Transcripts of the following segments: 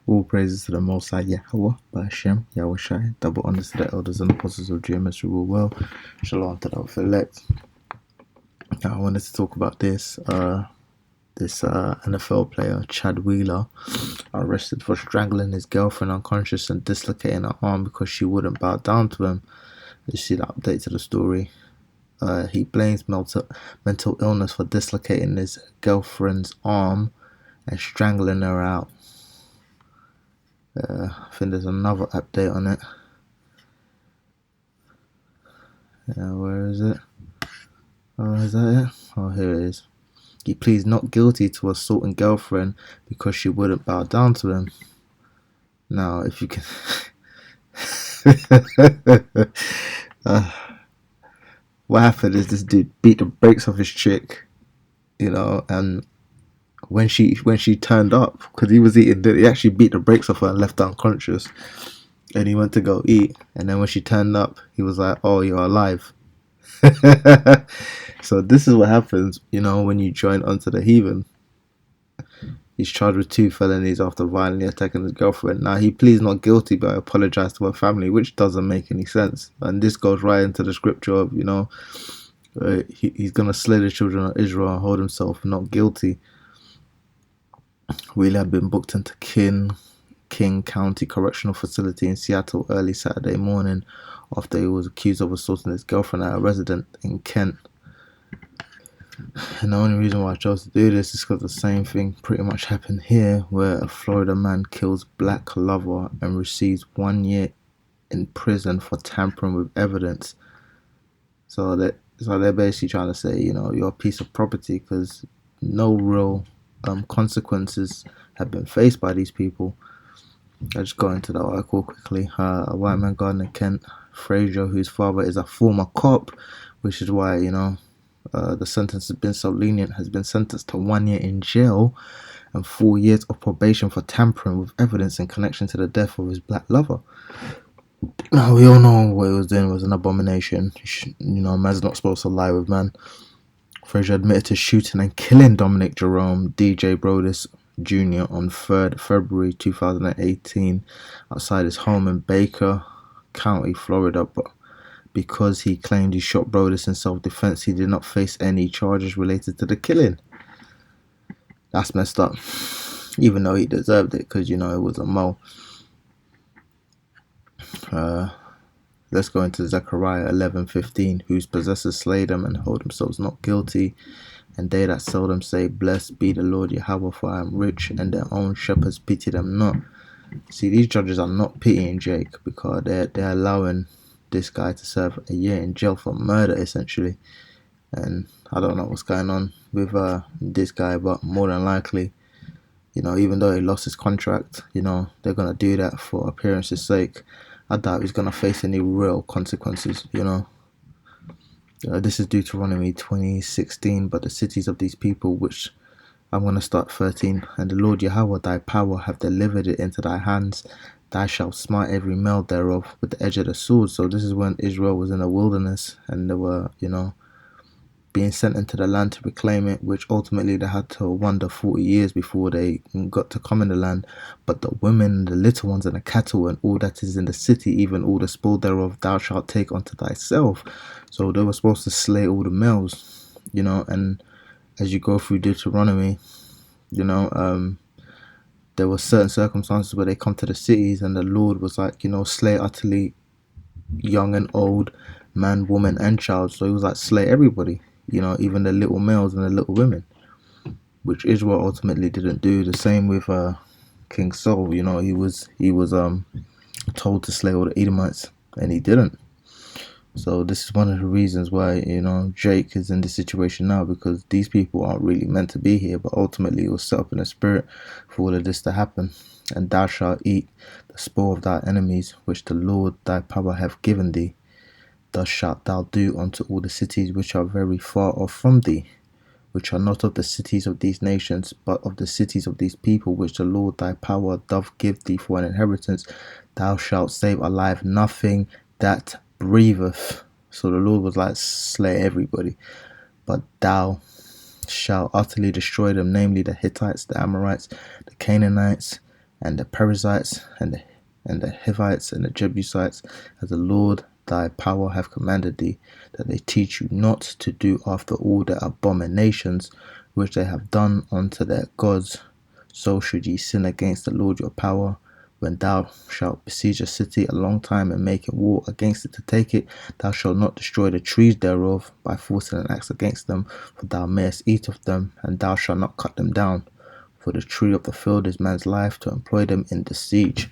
All praises to the Most High Yahweh, Ba'ashem, Yahweh Shai, double honors to the elders and apostles of GMS who rule well. Shalom to the elect. I wanted to talk about this NFL player, Chad Wheeler, arrested for strangling his girlfriend unconscious and dislocating her arm because she wouldn't bow down to him. You see the update to the story. He blames mental illness for dislocating his girlfriend's arm and strangling her out. I think there's another update on it. Where is it? Oh, is that it? Oh, here it is. He pleads not guilty to assaulting girlfriend because she wouldn't bow down to him. Now, if you can... what happened is this dude beat the brakes off his chick, and when she turned up, because he was eating, he actually beat the brakes off her and left her unconscious. And he went to go eat, and then when she turned up, he was like, "Oh, you're alive." So this is what happens, when you join onto the heathen. He's charged with 2 felonies after violently attacking his girlfriend. Now, he pleads not guilty, but apologized to her family, which doesn't make any sense. And this goes right into the scripture of, he's going to slay the children of Israel and hold himself not guilty. Wheeler had been booked into King County Correctional Facility in Seattle early Saturday morning after he was accused of assaulting his girlfriend at a residence in Kent. And the only reason why I chose to do this is because the same thing pretty much happened here, where a Florida man kills black lover and receives 1 year in prison for tampering with evidence. So they're basically trying to say, you're a piece of property, because no real consequences have been faced by these people. I'll just go into the article quickly. A white man gardener, Kent Frazier, whose father is a former cop, which is why, the sentence has been so lenient, has been sentenced to 1 year in jail and 4 years of probation for tampering with evidence in connection to the death of his black lover. Now, we all know what he was doing was an abomination. Man's not supposed to lie with man. Frazier admitted to shooting and killing Dominic Jerome DJ Brodus Jr. on 3rd February 2018 outside his home in Baker County, Florida, but because he claimed he shot Brodus in self-defense, he did not face any charges related to the killing. That's messed up, even though he deserved it, because it was a mo. Let's go into Zechariah 11:15. Whose possessors slay them and hold themselves not guilty, and they that seldom say, "Blessed be the Lord Yahweh, for I am rich," and their own shepherds pity them not. See, these judges are not pitying Jake, because they're allowing this guy to serve a year in jail for murder, essentially. And I don't know what's going on with this guy, but more than likely, even though he lost his contract, they're gonna do that for appearance's sake. I doubt he's gonna face any real consequences. This is Deuteronomy 20:16. But the cities of these people, which I'm going to start 13, and the Lord Yahweh thy power have delivered it into thy hands. Thou shalt smite every male thereof with the edge of the sword. So this is when Israel was in the wilderness, and they were, being sent into the land to reclaim it, which ultimately they had to wander 40 years before they got to come in the land. But the women, the little ones, and the cattle, and all that is in the city, even all the spoil thereof, thou shalt take unto thyself. So they were supposed to slay all the males, and as you go through Deuteronomy, there were certain circumstances where they come to the cities and the Lord was like, slay utterly young and old, man, woman, and child. So he was like, slay everybody, even the little males and the little women, which Israel ultimately didn't do. The same with King Saul. He was told to slay all the Edomites, and he didn't. So this is one of the reasons why, Jake is in this situation now, because these people aren't really meant to be here, but ultimately it was set up in the spirit for all of this to happen. And thou shalt eat the spoil of thy enemies, which the Lord thy power hath given thee. Thus shalt thou do unto all the cities which are very far off from thee, which are not of the cities of these nations, but of the cities of these people, which the Lord thy power doth give thee for an inheritance. Thou shalt save alive nothing that breatheth. So the Lord was like, slay everybody, but thou shalt utterly destroy them, namely the Hittites, the Amorites, the Canaanites, and the Perizzites, and the Hivites, and the Jebusites, as the Lord thy power have commanded thee, that they teach you not to do after all the abominations which they have done unto their gods. So should ye sin against the Lord your power, when thou shalt besiege a city a long time, and making war against it to take it, thou shalt not destroy the trees thereof by forcing an axe against them, for thou mayest eat of them, and thou shalt not cut them down. For the tree of the field is man's life, to employ them in the siege.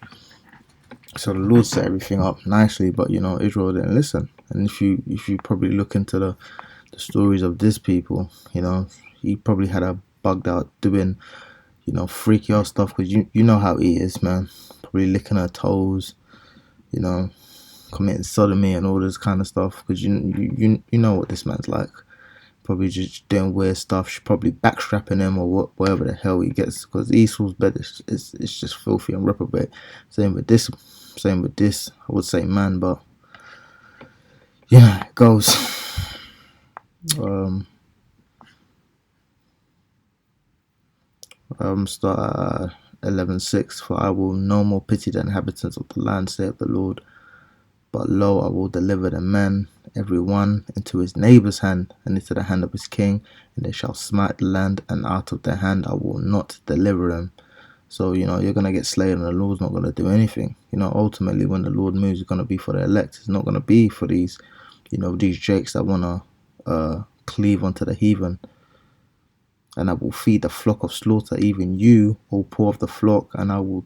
So the Lord set everything up nicely, but Israel didn't listen. And if you probably look into the stories of this people, he probably had a bugged out doing freaky out stuff, because you know how he is, man. Probably licking her toes, you know, committing sodomy and all this kind of stuff, because you know what this man's like. Probably just doing weird stuff. She's probably backstrapping him or whatever the hell he gets, because Esau's bed is just filthy and reprobate. Same with this. I would say man, but yeah, it goes. Start at 11:6. For I will no more pity the inhabitants of the land, saith the Lord. But lo, I will deliver the men, every one, into his neighbour's hand, and into the hand of his king, and they shall smite the land, and out of their hand I will not deliver them. So, you're going to get slain, and the Lord's not going to do anything. Ultimately, when the Lord moves, it's going to be for the elect. It's not going to be for these jakes that want to cleave unto the heathen. And I will feed the flock of slaughter, even you, O poor of the flock, and I will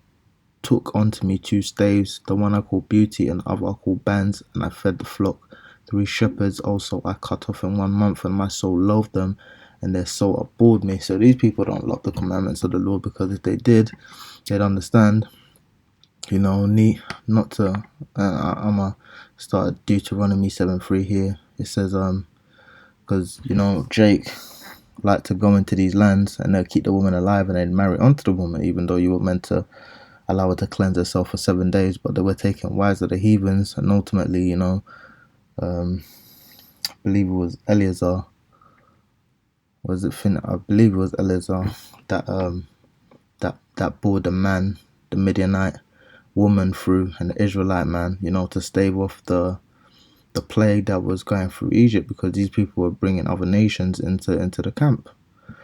took unto me 2 staves, the one I call Beauty, and the other I call Bands, and I fed the flock. 3 shepherds also I cut off in 1 month, and my soul loathed them, and their soul abhorred me. So these people don't love the commandments of the Lord, because if they did, they'd understand, not to. I'm going to start Deuteronomy 7:3 here. It says, because, Jake like to go into these lands, and they'll keep the woman alive, and they'd marry onto the woman, even though you were meant to allow her to cleanse herself for 7 days. But they were taking wives of the heathens, and ultimately, I believe it was Eleazar. I believe it was Eleazar that bore the man, the Midianite woman through, and the Israelite man, to stave off the plague that was going through Egypt, because these people were bringing other nations into the camp. I'm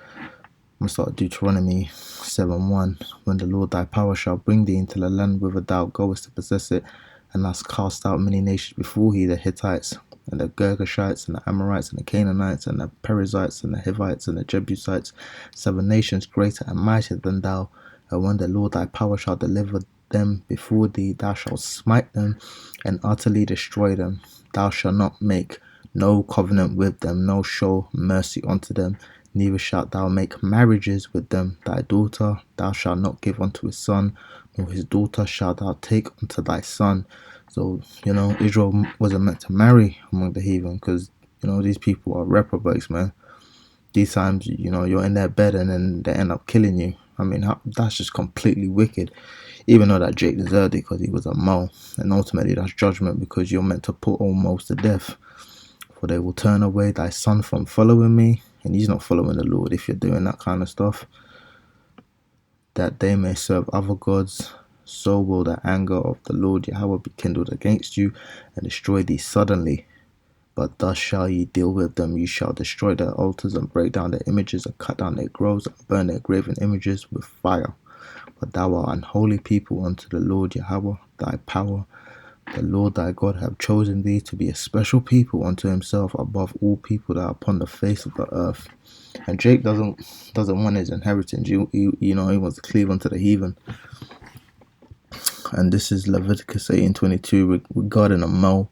going to start Deuteronomy 7:1. When the Lord thy power shall bring thee into the land whither thou goest to possess it, and hast cast out many nations before thee, the Hittites, and the Girgashites, and the Amorites, and the Canaanites, and the Perizzites, and the Hivites, and the Jebusites, 7 nations greater and mightier than thou. And when the Lord thy power shall deliver them before thee, thou shalt smite them and utterly destroy them. Thou shalt not make no covenant with them, no show mercy unto them, neither shalt thou make marriages with them. Thy daughter thou shalt not give unto his son, nor his daughter shalt thou take unto thy son. So, Israel wasn't meant to marry among the heathen, because, these people are reprobates, man. These times, you're in their bed and then they end up killing you. I mean, that's just completely wicked. Even though that Jake deserved it because he was a mole. And ultimately that's judgment, because you're meant to put all moles to death. For they will turn away thy son from following me. And he's not following the Lord if you're doing that kind of stuff. That they may serve other gods. So will the anger of the Lord Yahweh be kindled against you, and destroy thee suddenly. But thus shall ye deal with them. You shall destroy their altars, and break down their images, and cut down their groves, and burn their graven images with fire. But thou art an holy people unto the Lord Yahweh thy power. The Lord thy God have chosen thee to be a special people unto himself above all people that are upon the face of the earth. And Jake doesn't want his inheritance. He wants to cleave unto the heathen. And this is Leviticus 18:22 regarding a mole.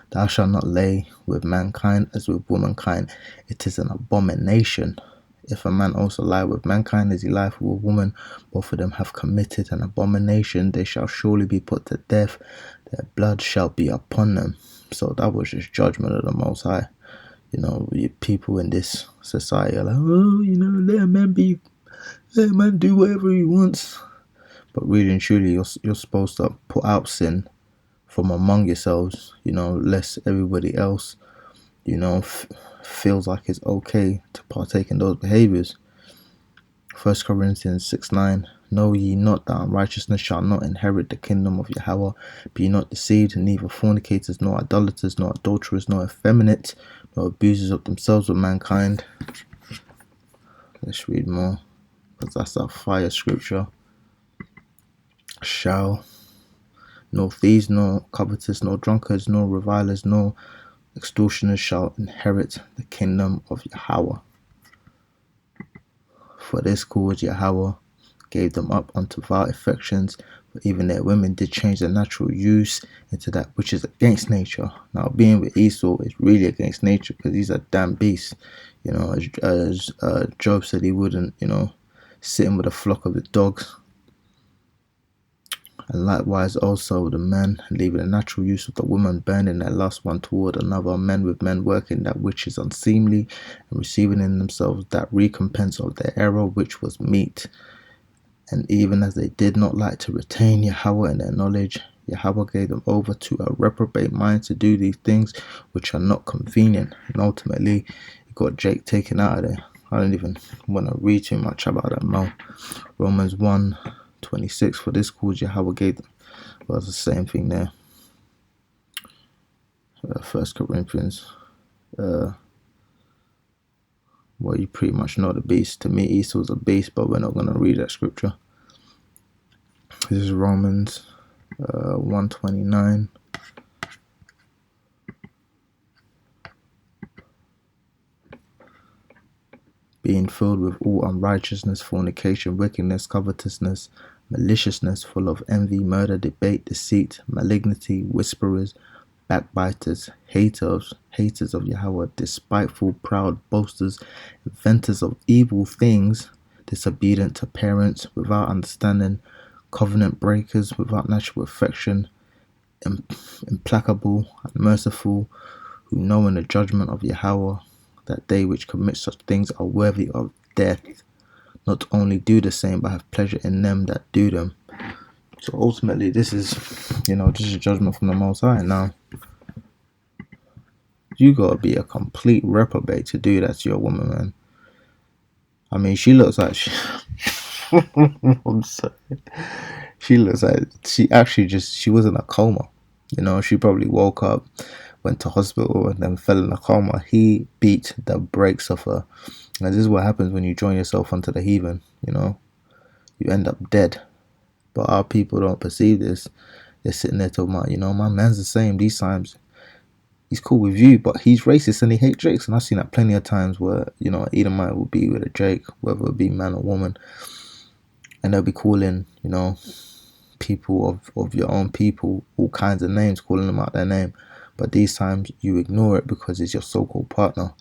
Thou shalt not lay with mankind as with womankind. It is an abomination. If a man also lie with mankind as he lieth with a woman, both of them have committed an abomination. They shall surely be put to death. Their blood shall be upon them. So that was just judgment of the Most High. People in this society are like, let a man do whatever he wants. But really and truly, you're supposed to put out sin from among yourselves, lest everybody else, feels like it's okay to partake in those behaviors. 1 Corinthians 6:9. Know ye not that unrighteousness shall not inherit the kingdom of Yahweh? Be not deceived, neither fornicators, nor idolaters, nor adulterers, nor effeminate, nor abusers of themselves with mankind. Let's read more, because that's a fire scripture. Shall, nor thieves, nor covetous, nor drunkards, nor revilers, nor extortioners shall inherit the kingdom of Yahweh. For this cause Yahweh gave them up unto vile affections, but even their women did change their natural use into that which is against nature. Now, being with Esau is really against nature, because he's a damn beast. You know, as Job said he wouldn't, sitting with a flock of the dogs. And likewise also the men, leaving the natural use of the woman, burning their lust one toward another, men with men working that which is unseemly, and receiving in themselves that recompense of their error which was meet. And even as they did not like to retain Yahweh in their knowledge, Yahweh gave them over to a reprobate mind to do these things which are not convenient. And ultimately, he got Jake taken out of there. I don't even want to read too much about that now. Romans 1:26, for this cause Yahweh gave them. Well, it's the same thing there. 1 Corinthians. Well, you pretty much know the beast. To me, Esau's a beast, but we're not going to read that scripture. This is Romans 1:29. Being filled with all unrighteousness, fornication, wickedness, covetousness, maliciousness, full of envy, murder, debate, deceit, malignity, whisperers, backbiters, haters of Yahweh, despiteful, proud, boasters, inventors of evil things, disobedient to parents, without understanding, covenant breakers, without natural affection, implacable, unmerciful, who know in the judgment of Yahweh that they which commit such things are worthy of death, not only do the same, but have pleasure in them that do them. So ultimately, this is a judgment from the Most High. Now, you gotta be a complete reprobate to do that to your woman, man. I mean, she looks like I'm sorry. She looks like she was in a coma. She probably woke up, went to hospital, and then fell in a coma. He beat the brakes off her. And this is what happens when you join yourself onto the heathen. You end up dead. But our people don't perceive this. They're sitting there talking about, my man's the same these times. He's cool with you, but he's racist and he hates Drakes. And I've seen that plenty of times where, Edomite will be with a Drake, whether it be man or woman, and they'll be calling, people of your own people all kinds of names, calling them out their name. But these times you ignore it because it's your so-called partner,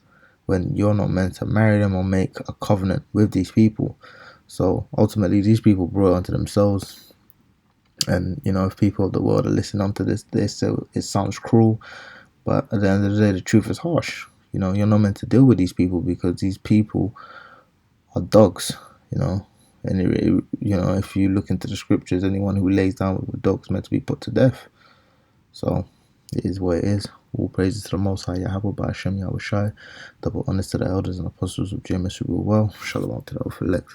when you're not meant to marry them or make a covenant with these people. So ultimately, these people brought it onto themselves. And, if people of the world are listening onto this, it sounds cruel. But at the end of the day, the truth is harsh. You're not meant to deal with these people because these people are dogs, And, if you look into the scriptures, anyone who lays down with a dog is meant to be put to death. So it is what it is. All praises to the Most High Yahweh by Hashem Yahweh Shai. Double honors to the elders and apostles of James who rule well. Shalom to the elect.